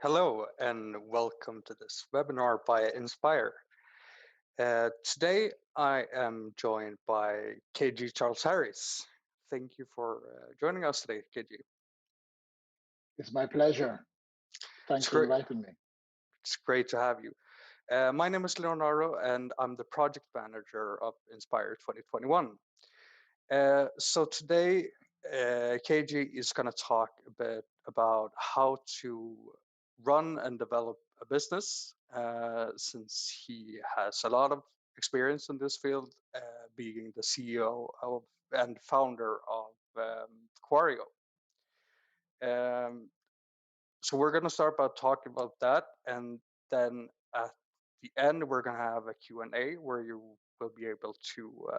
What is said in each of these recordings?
Hello and welcome to this webinar by Inspire. Today I am joined by K.G Charles-Harris. Thank you for joining us today, K.G. It's my pleasure. Thanks for inviting me. It's great to have you. My name is Leonardo and I'm the project manager of Inspire 2021. So today KG is going to talk a bit about how to run and develop a business, since he has a lot of experience in this field, being the CEO of and founder of Quarrio. So we're going to start by talking about that, and then at the end we're going to have a Q&A where you will be able to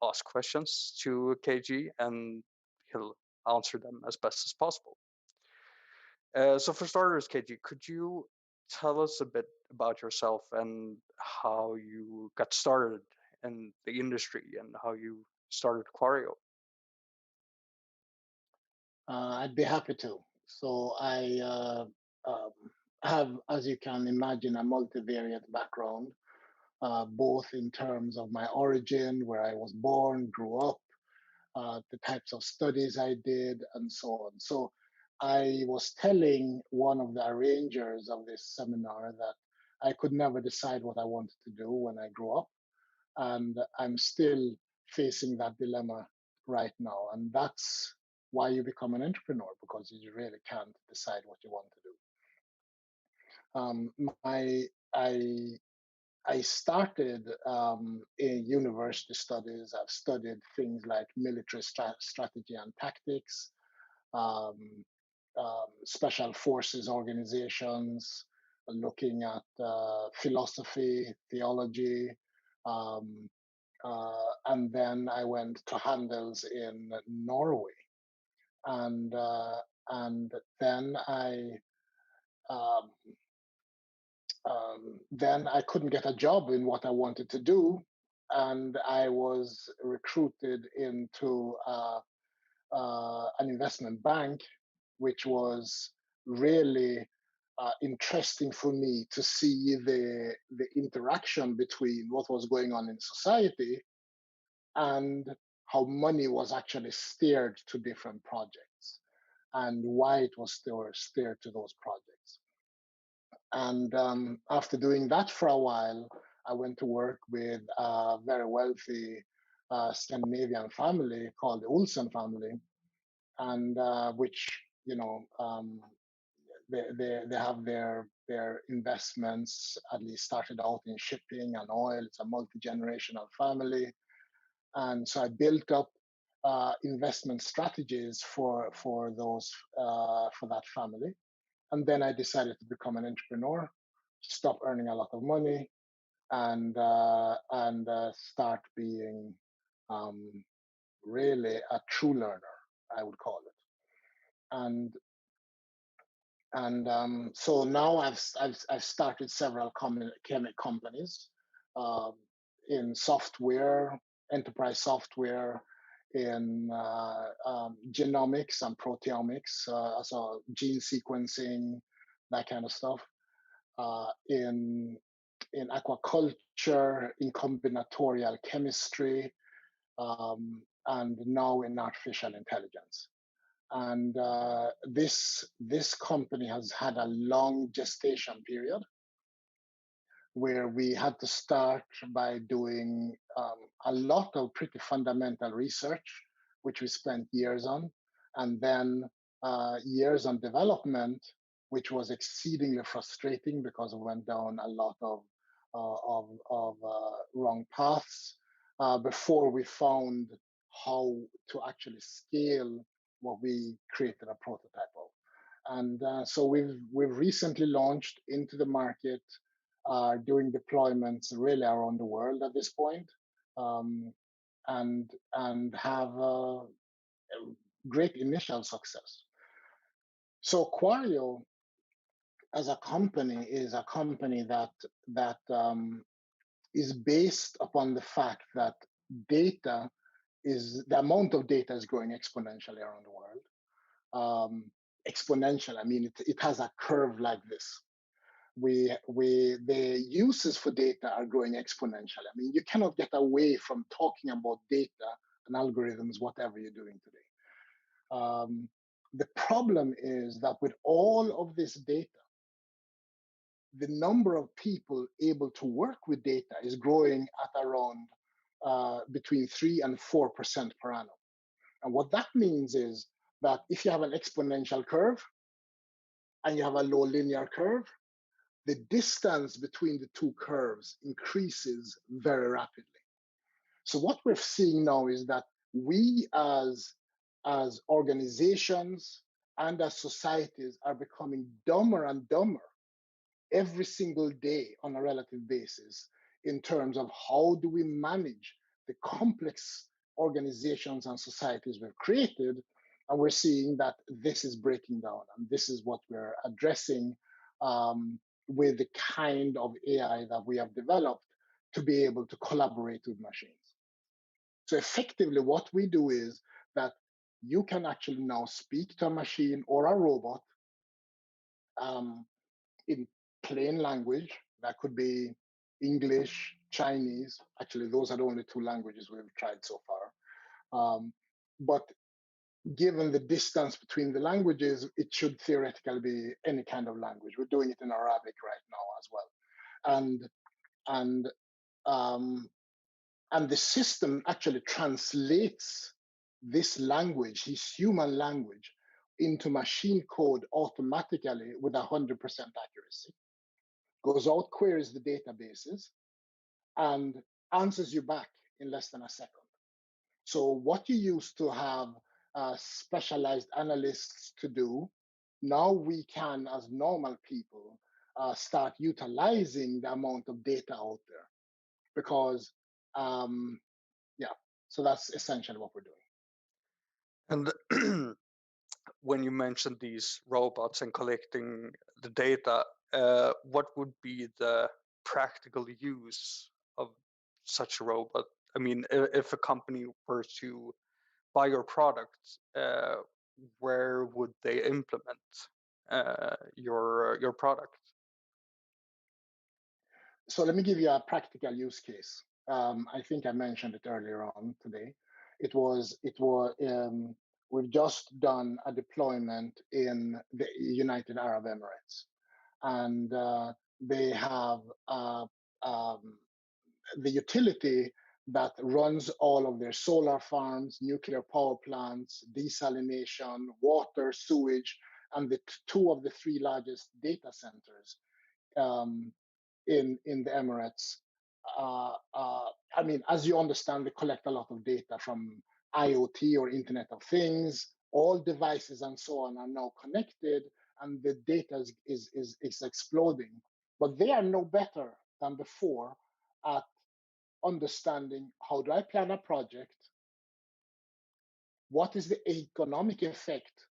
ask questions to KG and he'll answer them as best as possible. So for starters, KG, could you tell us a bit about yourself and how you got started in the industry and how you started Quarrio? I'd be happy to. So I have, as you can imagine, a multivariate background, both in terms of my origin, where I was born, grew up, the types of studies I did, and so on. So I was telling one of the arrangers of this seminar that I could never decide what I wanted to do when I grew up. And I'm still facing that dilemma right now. And that's why you become an entrepreneur, because you really can't decide what you want to do. I started in university studies. I've studied things like military strategy and tactics, special forces organizations, looking at philosophy, theology, and then I went to Handels in Norway, and then I couldn't get a job in what I wanted to do, and I was recruited into an investment bank, which was really interesting for me to see the interaction between what was going on in society and how money was actually steered to different projects and why it was steered to those projects. And after doing that for a while, I went to work with a very wealthy Scandinavian family called the Olsen family, and which, you know, they have their investments, at least started out in shipping and oil. It's a multi-generational family. And so I built up investment strategies for that family. And then I decided to become an entrepreneur, stop earning a lot of money, and start being really a true learner, I would call it. So now I've started several companies in software, enterprise software, in genomics and proteomics, so gene sequencing, that kind of stuff, in aquaculture, in combinatorial chemistry, and now in artificial intelligence. And this company has had a long gestation period, where we had to start by doing a lot of pretty fundamental research, which we spent years on, and then years on development, which was exceedingly frustrating because we went down a lot of wrong paths before we found how to actually scale what we created a prototype of. And so we've recently launched into the market, doing deployments really around the world at this point, and have great initial success. So Quarrio as a company is a company that is based upon the fact that the amount of data is growing exponentially around the world. exponential. I mean, it has a curve like this. The uses for data are growing exponentially. I mean, you cannot get away from talking about data and algorithms, whatever you're doing today. The problem is that with all of this data, the number of people able to work with data is growing at around between 3 and 4% per annum. And what that means is that if you have an exponential curve and you have a low linear curve, the distance between the two curves increases very rapidly. So what we're seeing now is that we as organizations and as societies are becoming dumber and dumber every single day on a relative basis in terms of how do we manage the complex organizations and societies we've created. And we're seeing that this is breaking down, and this is what we're addressing with the kind of AI that we have developed to be able to collaborate with machines. So effectively what we do is that you can actually now speak to a machine or a robot in plain language. That could be English, Chinese. Actually, those are the only two languages we've tried so far. But given the distance between the languages, it should theoretically be any kind of language. We're doing it in Arabic right now as well. And the system actually translates this language, this human language, into machine code automatically with 100% accuracy. Goes out, queries the databases, and answers you back in less than a second. So what you used to have specialized analysts to do, now we can, as normal people, start utilizing the amount of data out there. Because, so that's essentially what we're doing. And when you mentioned these robots and collecting the data, what would be the practical use of such a robot? I mean, if a company were to buy your product, where would they implement your product? So let me give you a practical use case. I think I mentioned it earlier on today. We've just done a deployment in the United Arab Emirates, and they have the utility that runs all of their solar farms, nuclear power plants, desalination, water, sewage, and two of the three largest data centers in the Emirates. I mean, as you understand, they collect a lot of data from IoT or Internet of Things. All devices and so on are now connected, and the data is exploding. But they are no better than before at understanding how do I plan a project, what is the economic effect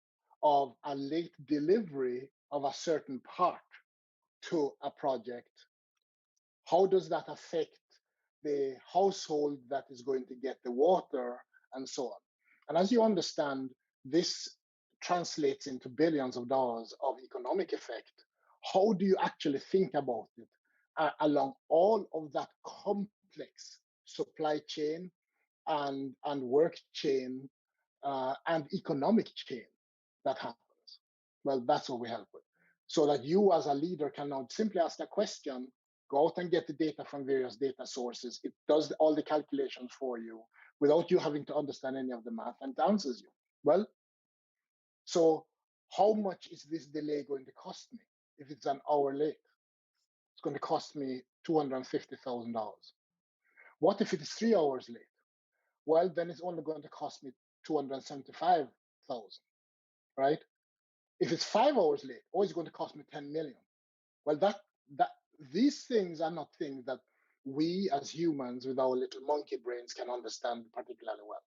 of a late delivery of a certain part to a project, how does that affect the household that is going to get the water, and so on. And as you understand, this translates into billions of dollars of economic effect. How do you actually think about it along all of that complex supply chain and work chain and economic chain that happens? Well, that's what we help with. So that you as a leader can now simply ask a question, go out and get the data from various data sources. It does all the calculations for you without you having to understand any of the math, and it answers you. Well, so how much is this delay going to cost me? If it's an hour late, it's going to cost me $250,000. What if it is 3 hours late? Well, then it's only going to cost me $275,000, right? If it's 5 hours late, oh, it's going to cost me 10 million. Well, these things are not things that we as humans with our little monkey brains can understand particularly well.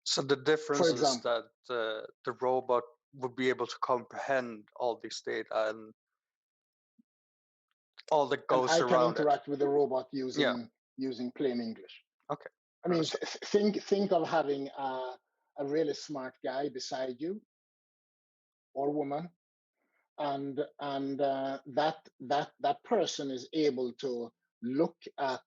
So the difference is that the robot would be able to comprehend all this data and all that goes around it. I can interact with the robot using plain English. Okay. I mean, think of having a really smart guy beside you, or woman, and that person is able to look at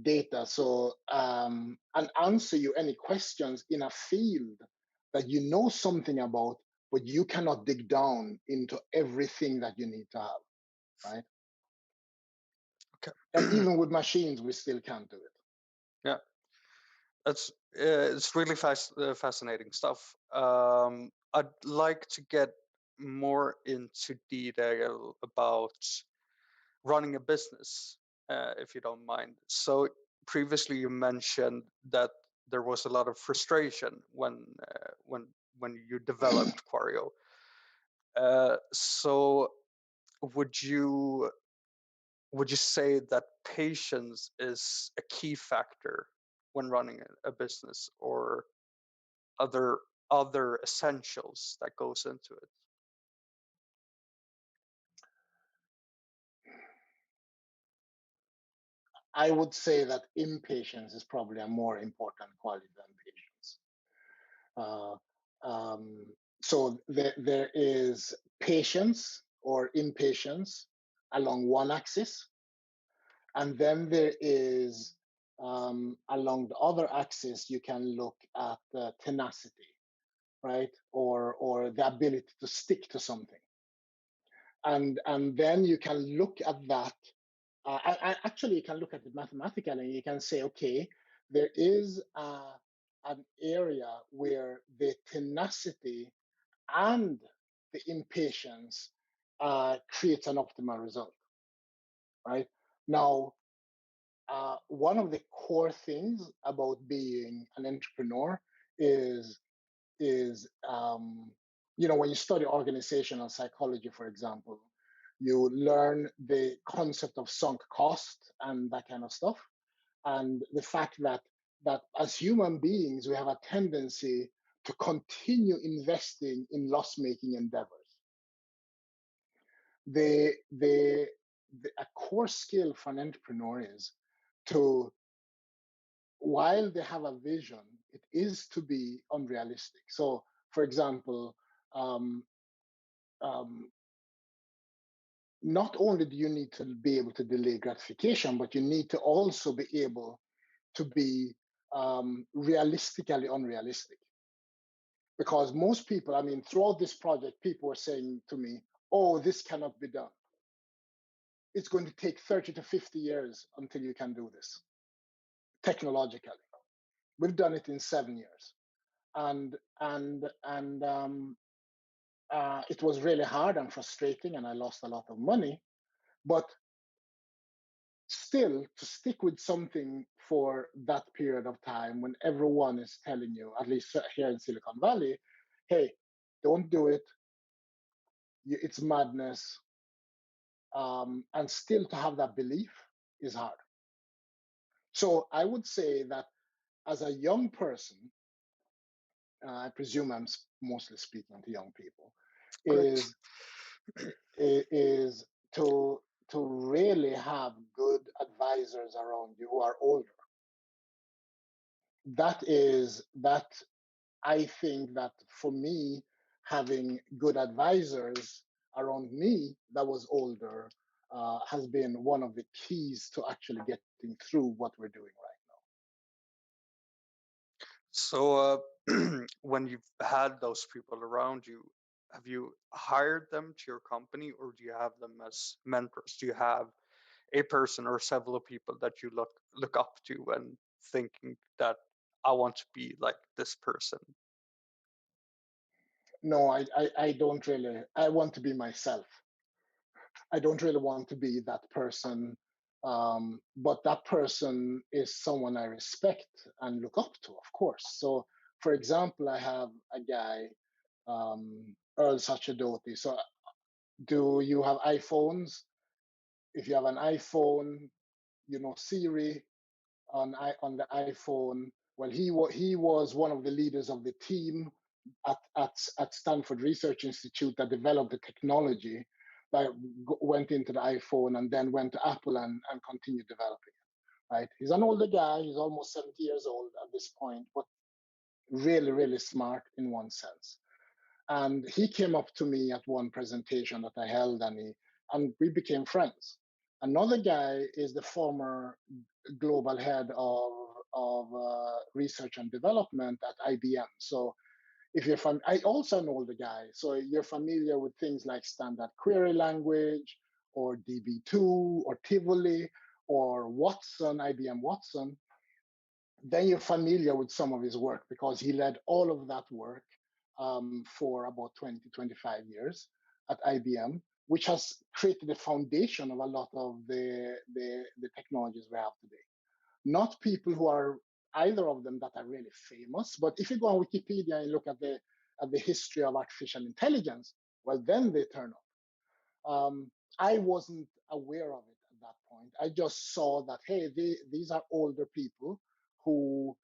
data, so and answer you any questions in a field that you know something about, but you cannot dig down into everything that you need to have, right? Okay. And even with machines, we still can't do it. Yeah, it's really fascinating stuff. I'd like to get more into detail about running a business, if you don't mind. So previously you mentioned that there was a lot of frustration when you developed Quarrio. So would you say that patience is a key factor when running a business, or other essentials that goes into it? I would say that impatience is probably a more important quality than patience. Uh, so there is patience or impatience along one axis, and then there is along the other axis you can look at tenacity, right, or the ability to stick to something, and then you can look at that. Actually, you can look at it mathematically, and you can say, okay, there is an area where the tenacity and the impatience creates an optimal result, right? Now, one of the core things about being an entrepreneur is when you study organizational psychology, for example, you learn the concept of sunk cost and that kind of stuff, and the fact that as human beings we have a tendency to continue investing in loss-making endeavors. A core skill for an entrepreneur is to, while they have a vision, it is to be unrealistic. So, for example, um, um, not only do you need to be able to delay gratification, but you need to also be able to be realistically unrealistic. Because most people, I mean, throughout this project, people were saying to me, oh, this cannot be done. It's going to take 30 to 50 years until you can do this technologically. We've done it in 7 years. And it was really hard and frustrating, and I lost a lot of money. But still, to stick with something for that period of time when everyone is telling you, at least here in Silicon Valley, hey, don't do it, it's madness, and still to have that belief is hard. So I would say that as a young person, I presume I'm mostly speaking to young people, is to really have good advisors around you who are older. That I think that for me, having good advisors around me that was older has been one of the keys to actually getting through what we're doing right now. So when you've had those people around you, have you hired them to your company, or do you have them as mentors? Do you have a person or several people that you look up to and thinking that I want to be like this person? No, I don't really. I want to be myself. I don't really want to be that person, but that person is someone I respect and look up to, of course. So, for example, I have a guy, Earl Sachadoti. So, do you have iPhones? If you have an iPhone, you know Siri on the iPhone. Well, he was one of the leaders of the team at Stanford Research Institute that developed the technology that went into the iPhone and then went to Apple and continued developing it. Right? He's an older guy. He's almost 70 years old at this point, but really, really smart in one sense. And he came up to me at one presentation that I held, and we became friends. Another guy is the former global head of research and development at IBM. So if you're I also know the guy. So you're familiar with things like standard query language or DB2 or Tivoli or Watson, IBM Watson. Then you're familiar with some of his work because he led all of that work for about 20, 25 years at IBM, which has created the foundation of a lot of the technologies we have today. Not people who are either of them that are really famous, but if you go on Wikipedia and look at the history of artificial intelligence, well, then they turn up. I wasn't aware of it at that point. I just saw that, hey, these are older people who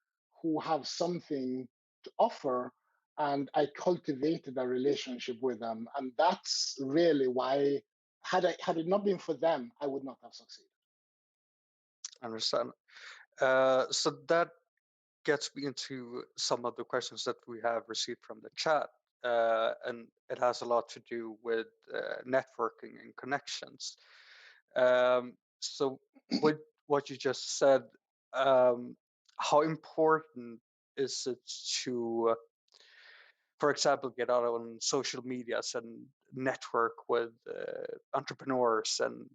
have something to offer, and I cultivated a relationship with them, and that's really why. Had it not been for them, I would not have succeeded. I understand. So that gets me into some of the questions that we have received from the chat, and it has a lot to do with networking and connections. So with what you just said, how important is it to, for example, get out on social medias and network with entrepreneurs and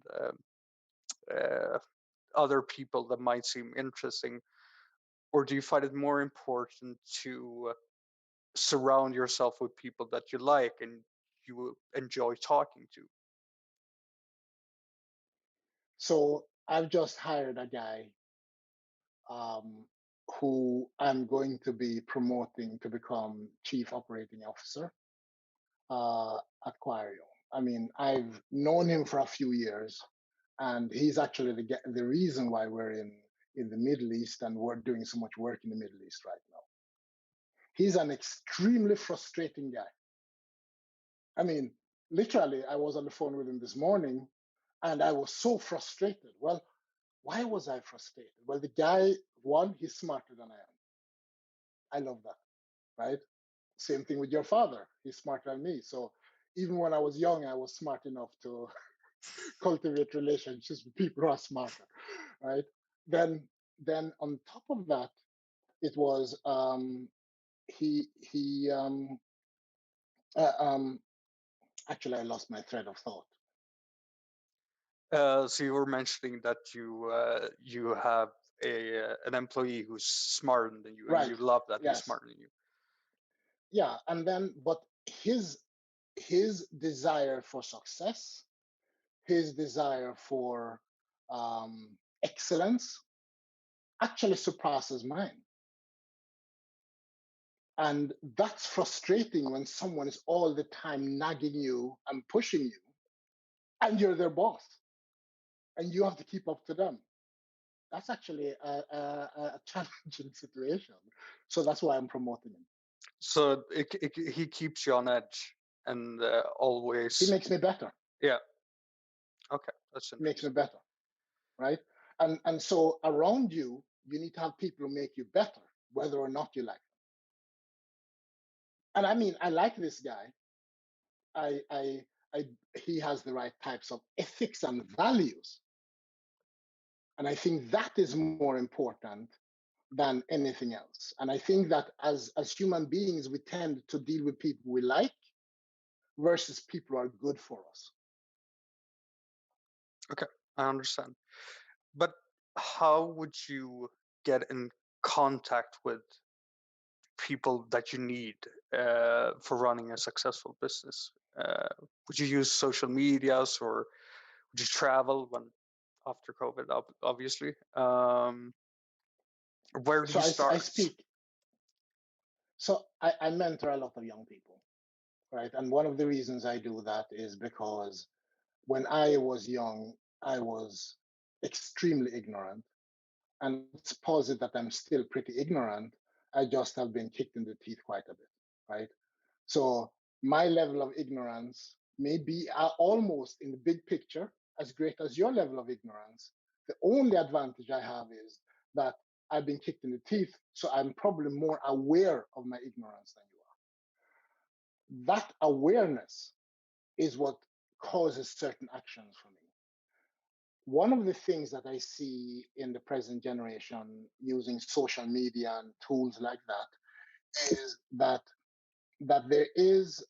other people that might seem interesting? Or do you find it more important to surround yourself with people that you like and you enjoy talking to? So I've just hired a guy who I'm going to be promoting to become chief operating officer at Quarrio. I mean, I've known him for a few years, and he's actually the reason why we're in the Middle East and we're doing so much work in the Middle East right now. He's an extremely frustrating guy. I mean, literally, I was on the phone with him this morning, and I was so frustrated. Well, why was I frustrated? Well, the guy, one, he's smarter than I am. I love that, right? Same thing with your father. He's smarter than me. So even when I was young, I was smart enough to cultivate relationships with people who are smarter, right? Then on top of that, it was he actually I lost my thread of thought. So you were mentioning that you have an employee who's smarter than you, Right. and you love that Yes. he's smarter than you. Yeah, and then but his desire for success, his desire for excellence actually surpasses mine. And that's frustrating when someone is all the time nagging you and pushing you, and you're their boss, and you have to keep up to them. That's actually a challenging situation. So that's why I'm promoting him. So he keeps you on edge and always. He makes me better. Yeah. Okay, that's interesting. Makes me better, right? And so around you, you need to have people who make you better, whether or not you like them. And I mean, I like this guy. He has the right types of ethics and values. And I think that is more important than anything else. And I think that as human beings, we tend to deal with people we like versus people who are good for us. Okay, I understand. But how would you get in contact with people that you need for running a successful business? Would you use social medias, or would you travel when after COVID, obviously? Where do you start? I speak. So I mentor a lot of young people, right? And one of the reasons I do that is because when I was young, I was extremely ignorant. And let's posit that I'm still pretty ignorant. I just have been kicked in the teeth quite a bit, right? So my level of ignorance may be almost in the big picture as great as your level of ignorance. The only advantage I have is that I've been kicked in the teeth, so I'm probably more aware of my ignorance than you that awareness is what causes certain actions for me. One of the things that I see in the present generation using social media and tools like that is that there is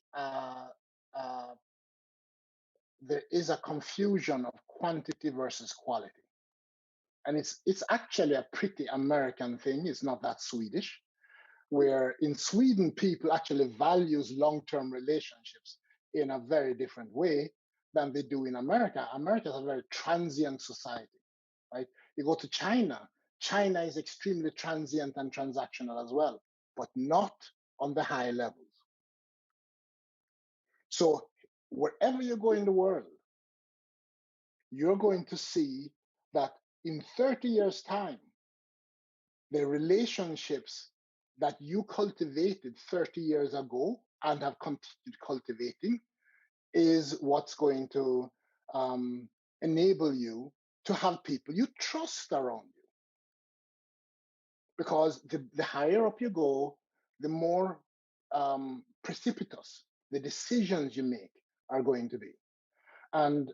a confusion of quantity versus quality, and it's actually a pretty American thing. It's not that Swedish, where in Sweden people actually values long-term relationships in a very different way than they do in America. America is a very transient society, right? You go to China, China is extremely transient and transactional as well, but not on the high levels. So wherever you go in the world, you're going to see that in 30 years' time, the relationships that you cultivated 30 years ago and have continued cultivating is what's going to enable you to have people you trust around you. Because the higher up you go, the more precipitous the decisions you make are going to be. And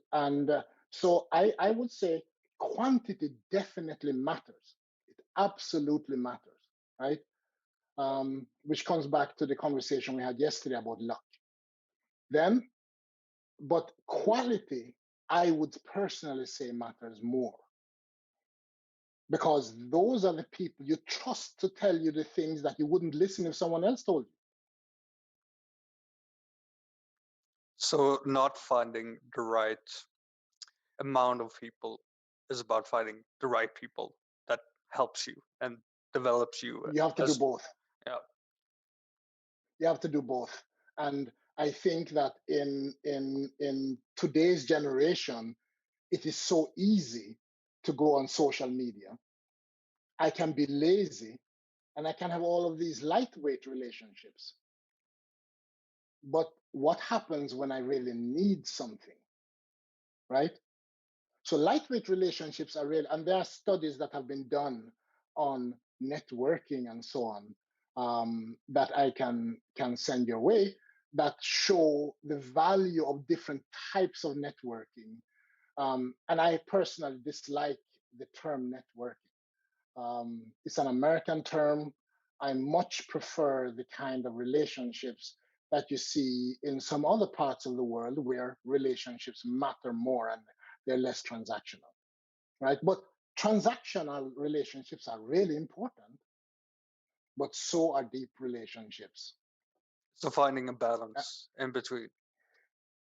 so I would say quantity definitely matters. It absolutely matters, right? Which comes back to the conversation we had yesterday about luck. But quality, I would personally say, matters more. Because those are the people you trust to tell you the things that you wouldn't listen if someone else told you. So not finding the right amount of people is about finding the right people that helps you and develops you. You have to do both. Yeah. You have to do both. And I think that in today's generation, it is so easy to go on social media. I can be lazy and I can have all of these lightweight relationships. But what happens when I really need something, right? So lightweight relationships are real, and there are studies that have been done on networking and so on that I can send your way that show the value of different types of networking. And I personally dislike the term networking. It's an American term. I much prefer the kind of relationships that you see in some other parts of the world where relationships matter more and they're less transactional, right? But transactional relationships are really important, but so are deep relationships. So finding a balance in between.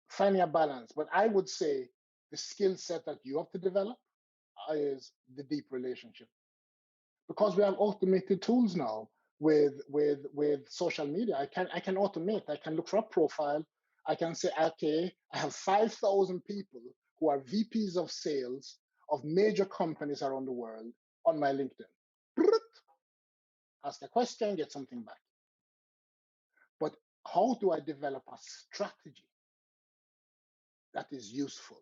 Finding a balance. But I would say the skill set that you have to develop is the deep relationship. Because we have automated tools now with social media. I can automate. I can look for a profile. I can say, okay, I have 5,000 people who are VPs of sales of major companies around the world on my LinkedIn. Ask a question, get something back. But how do I develop a strategy that is useful?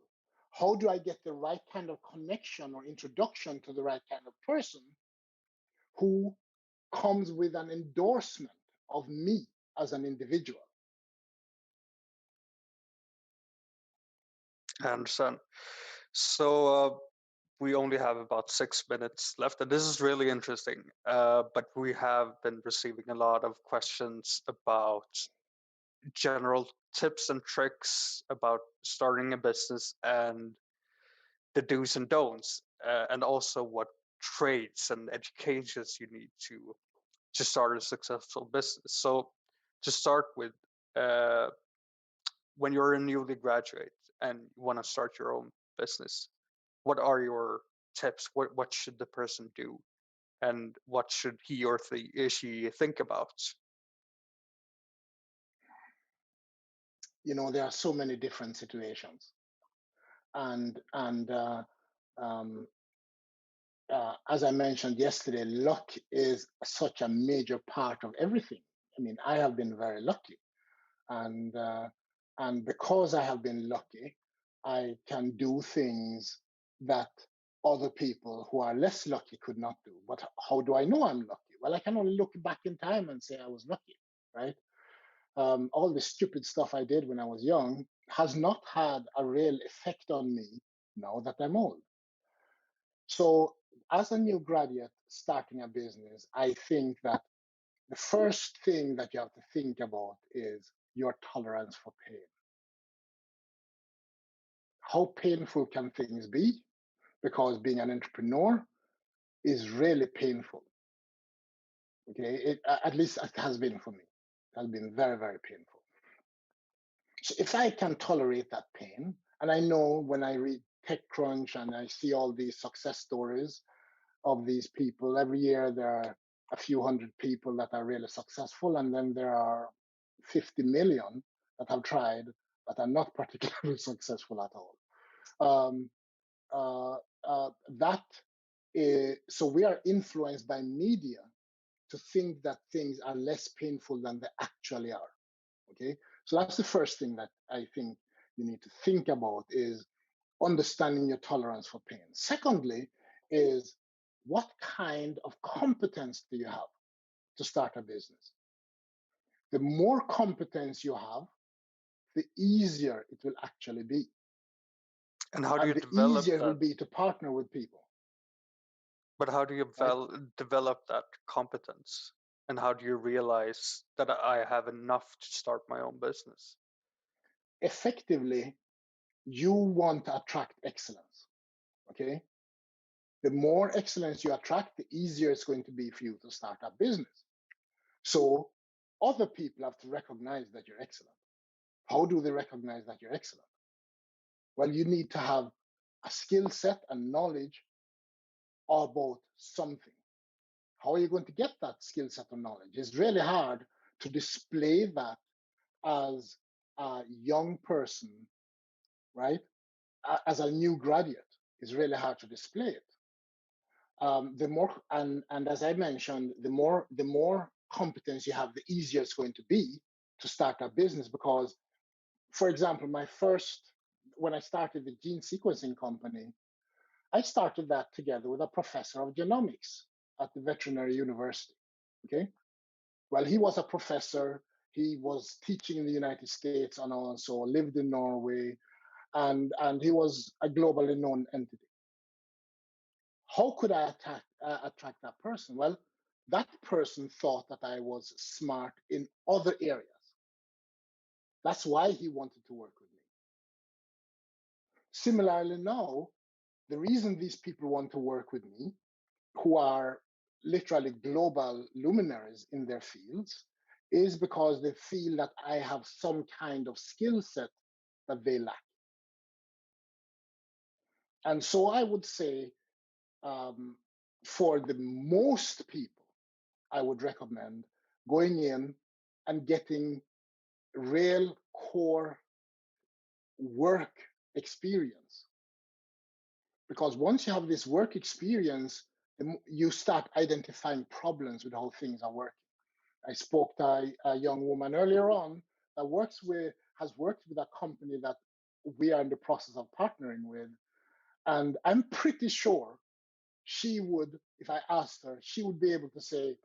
How do I get the right kind of connection or introduction to the right kind of person who comes with an endorsement of me as an individual? I understand. So we only have about 6 minutes left, and this is really interesting. But we have been receiving a lot of questions about general tips and tricks about starting a business and the do's and don'ts, and also what traits and educations you need to start a successful business. So to start with, when you're a newly graduate and you want to start your own business, what are your tips? What should the person do, and what should he or she think about? You know, there are so many different situations, and as I mentioned yesterday, luck is such a major part of everything. I mean, I have been very lucky, and because I have been lucky, I can do things that other people who are less lucky could not do. But how do I know I'm lucky? Well, I can only look back in time and say I was lucky, right? all the stupid stuff I did when I was young has not had a real effect on me now that I'm old. So, as a new graduate starting a business, I think that the first thing that you have to think about is your tolerance for pain. How painful can things be? Because being an entrepreneur is really painful. Okay, at least it has been for me. It has been very, very painful. So if I can tolerate that pain, and I know when I read TechCrunch and I see all these success stories of these people, every year there are a few hundred people that are really successful, and then there are 50 million that have tried that are not particularly successful at all. So we are influenced by media to think that things are less painful than they actually are. Okay, so that's the first thing that I think you need to think about is understanding your tolerance for pain. Secondly, is what kind of competence do you have to start a business? The more competence you have, the easier it will actually be. And how do you the develop easier it will that? be to partner with people. But how do you develop that competence? And how do you realize that I have enough to start my own business? Effectively, you want to attract excellence. Okay? The more excellence you attract, the easier it's going to be for you to start a business. So other people have to recognize that you're excellent. How do they recognize that you're excellent? Well, you need to have a skill set and knowledge about something. How are you going to get that skill set or knowledge? It's really hard to display that as a young person, right? As a new graduate, it's really hard to display it. The more and as I mentioned, the more competence you have, the easier it's going to be to start a business. Because, for example, when I started the gene sequencing company, I started that together with a professor of genomics at the veterinary university. Okay, well, he was a professor. He was teaching in the United States and also lived in Norway, and he was a globally known entity. How could I attract that person? Well, that person thought that I was smart in other areas. That's why he wanted to work with me. Similarly, now, the reason these people want to work with me, who are literally global luminaries in their fields, is because they feel that I have some kind of skill set that they lack. And so I would say, for the most people, I would recommend going in and getting real core work experience. Because once you have this work experience, you start identifying problems with how things are working. I spoke to a young woman earlier on that has worked with a company that we are in the process of partnering with. And I'm pretty sure she would, if I asked her, she would be able to say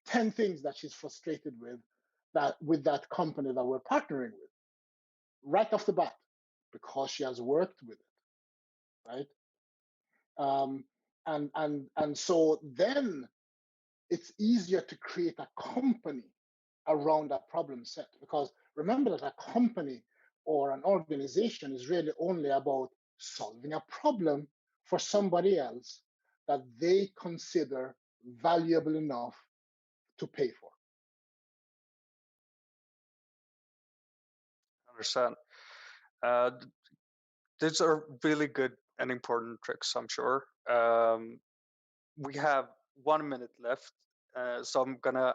10 things that she's frustrated with that company that we're partnering with right off the bat, because she has worked with it, right? And so then it's easier to create a company around that problem set, because remember that a company or an organization is really only about solving a problem for somebody else that they consider valuable enough to pay for. Understand. These are really good and important tricks, I'm sure. We have 1 minute left, so I'm gonna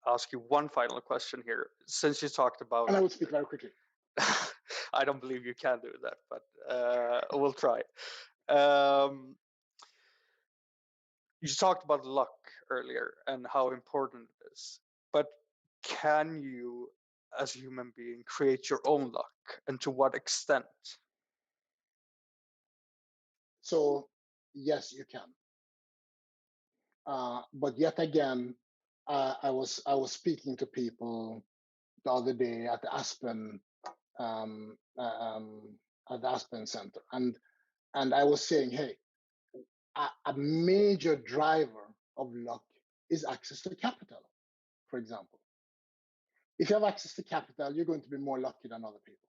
ask you one final question here. Since you talked about, and I will speak very quickly. I don't believe you can do that, but we'll try. You talked about luck earlier and how important it is, but can you, as a human being, create your own luck, and to what extent? So yes, you can. But yet again, I was speaking to people the other day at the Aspen Center, and I was saying, hey, a major driver of luck is access to capital. For example, if you have access to capital, you're going to be more lucky than other people.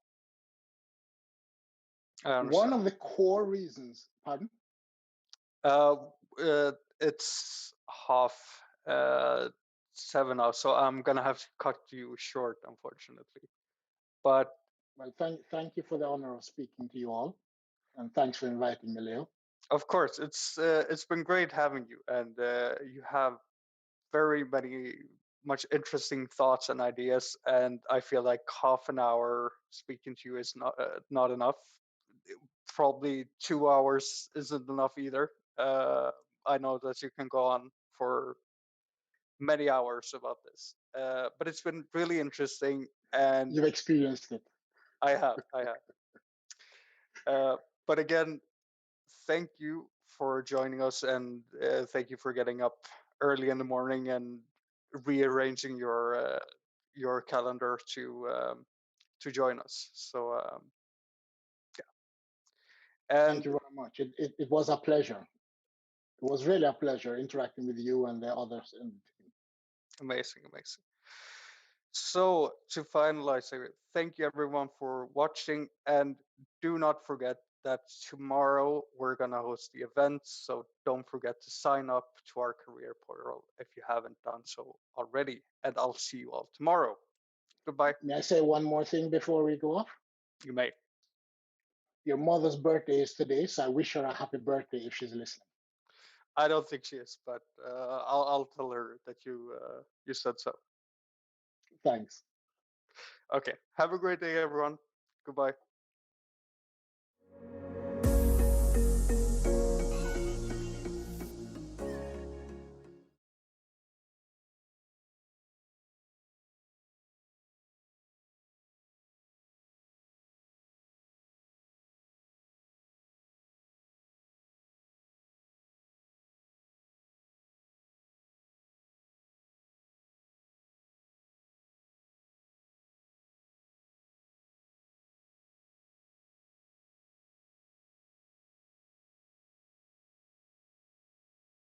One of the core reasons, pardon? It's 7:30 now, so I'm gonna have to cut you short, unfortunately. But well, thank you for the honor of speaking to you all, and thanks for inviting me, Leo. Of course, it's been great having you, and you have very much interesting thoughts and ideas, and I feel like half an hour speaking to you is not enough. Probably 2 hours isn't enough either. I know that you can go on for many hours about this, but it's been really interesting, and you've experienced it. I have. But again, thank you for joining us, and thank you for getting up early in the morning and rearranging your calendar to join us. So yeah. And thank you very much. It was a pleasure. It was really a pleasure interacting with you and the others in the team. Amazing. So to finalize, thank you everyone for watching, and do not forget that tomorrow we're gonna host the event, so don't forget to sign up to our career portal if you haven't done so already, and I'll see you all tomorrow. Goodbye. May I say one more thing before we go off? You may. Your mother's birthday is today, so I wish her a happy birthday if she's listening. I don't think she is, but I'll tell her that you said so. Thanks. Okay. Have a great day, everyone. Goodbye.